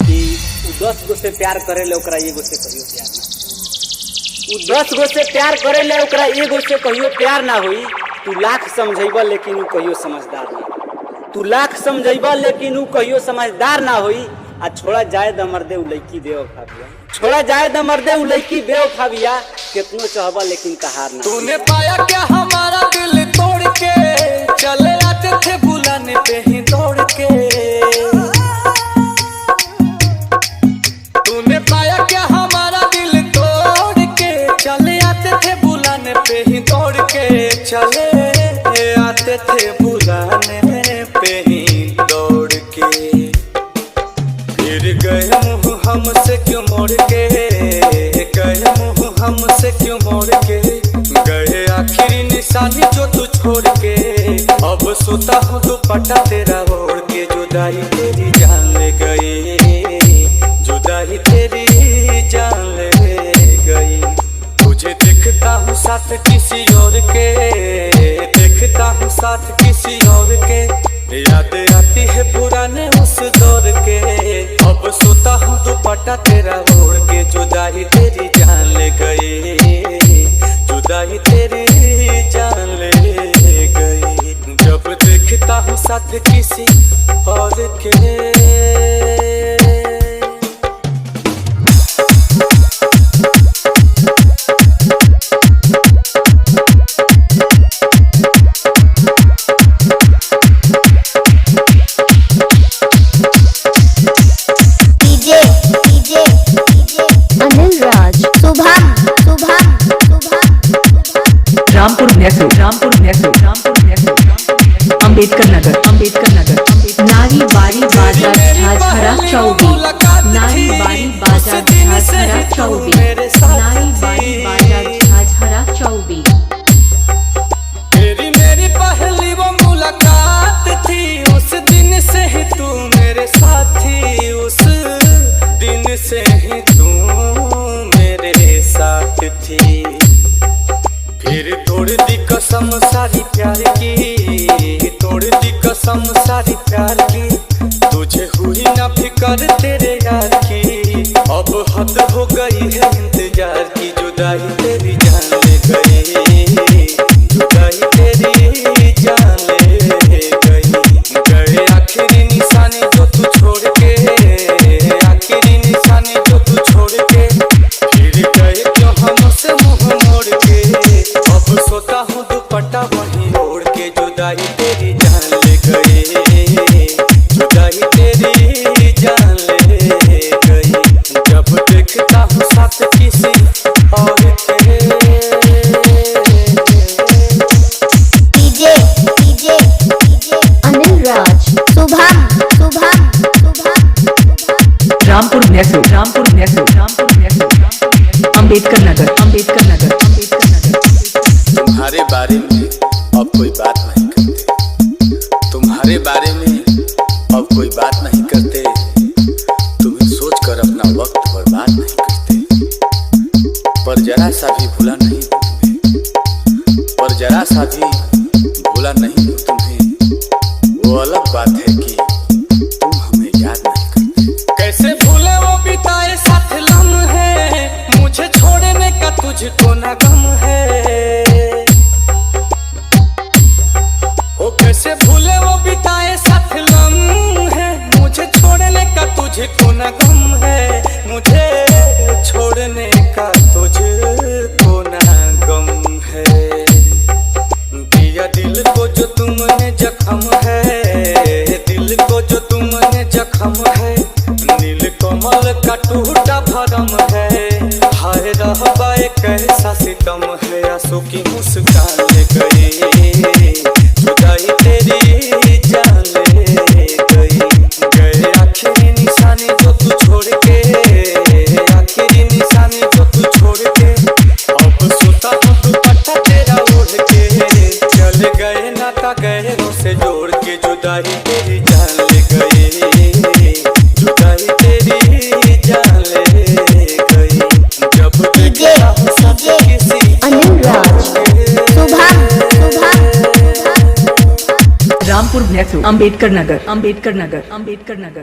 कि 10 गो से प्यार करे ले ओकरा एगो से कहियो प्यार ना। 10 गो से प्यार करे ले ओकरा एगो से कहियो प्यार ना होई। तू लाख समझैबा लेकिन उ कहियो समझदार ना। तू लाख समझैबा लेकिन उ कहियो समझदार ना होई। आ छोड़ा जाए द मर्दे उ लड़की बेवफा बिया। छोड़ा जाए द मर्दे उ लड़की बेवफा बिया। कितनो चाहबा लेकिन कहार ना। तूने पाया क्या हमारा दिल तोड़ के, चले आते थे बुलाने पे ही दौड़ के। तूने पाया क्या हमारा दिल तोड़ के, चले आते थे बुलाने पे ही दौड़ के। चले आते थे बुलाने पे ही दौड़ के। फिर गए मुँह हमसे क्यों मोड़ के, गए मुँह हमसे क्यों मोड़ के। गए आखिरी निशानी जो तू छोड़ के। अब सोता हूँ दुपट्टा तेरा ओढ़ के। जुदाई तेरी जान ले गई, जुदाई तेरी जान ले गई। तुझे देखता हूँ साथ किसी और के, देखता हूँ साथ किसी और के। याद आती है पुराने उस दौर के। अब सोता हूँ दुपट्टा तेरा ओढ़ के। जुदाई तेरी जान ले गई, जुदाई तेरी जान ले गई। जब देखता हूँ साथ किसी और के। रामपुर अंबेडकर नगर नारी बाड़ी बाजार झाझरा चौबी, नारी बाड़ी बाजार झाझरा चौबी, नारी बाड़ी बाजार झाझरा चौबी। तेरी मेरी पहली वो मुलाकात थी, उस दिन से ही तू मेरे साथ थी। उस दिन से ही तू मेरे साथ थी। फिर तोड़ दी कसम सारी प्यार की, तोड़ दी कसम सारी प्यार की। तुझे हुई ना फिकर तेरे यार की। अब हद हो गई है इंतजार की। जुदाई तेरी जान ले गई, जुदाई तेरी जान ले गई। गए आखिरी निशानी जो तू छोड़ के, आखिरी निशानी जो तू छोड़ के। फिर गए क्यों हमसे मुँह मोड़ के। अब सोता हूँ दुपट्टा वहीं ओढ़ के। जुदाई तेरी जान ले गई, जुदाई तेरी जान ले गई। जब देखता हूँ साथ किसी और के। अनिल राज रामपुर अंबेडकर नगर तुम्हारे बारे में अब कोई बात नहीं करते, तुम्हारे बारे में अब कोई बात नहीं करते। तुम्हें सोचकर अपना वक्त बर्बाद नहीं करते। पर जरा सा भी भूला नहीं तुम्हें, पर जरा सा भी भूला नहीं तुम्हें। वो अलग बात है कि तुम हमें याद नहीं करते। कैसे भूले वो बिताए साथ लम्हे, मुझे छोड़ने का तुझको ना गम है। कैसे भूले वो बिताए साथ लम्हे, मुझे छोड़ने का तुझको ना गम है। मुझे छोड़ने का तुझको ना गम है। दिया दिल को जो तुमने जख्म है, दिल को जो तुमने जख्म है। नील कमल का टूटा भरम है। हाय रहबा एक ऐसा सितम है। आंसू की मुस्कान ले गई, जुदाई तेरी जान ले गई। गए आखिरी निशानी जो तू छोड़ के, आखिरी निशानी जो तू छोड़ के। अब सोता हूँ दुपट्टा तेरा ओढ़ के। चल गए नाता गहरों से जोड़ के। जुदाई तेरी जान ले गई, जुदाई तेरी जान ले गई। जब देखता हूँ साथ किसी अनिल राज रामपुर अंबेडकर नगर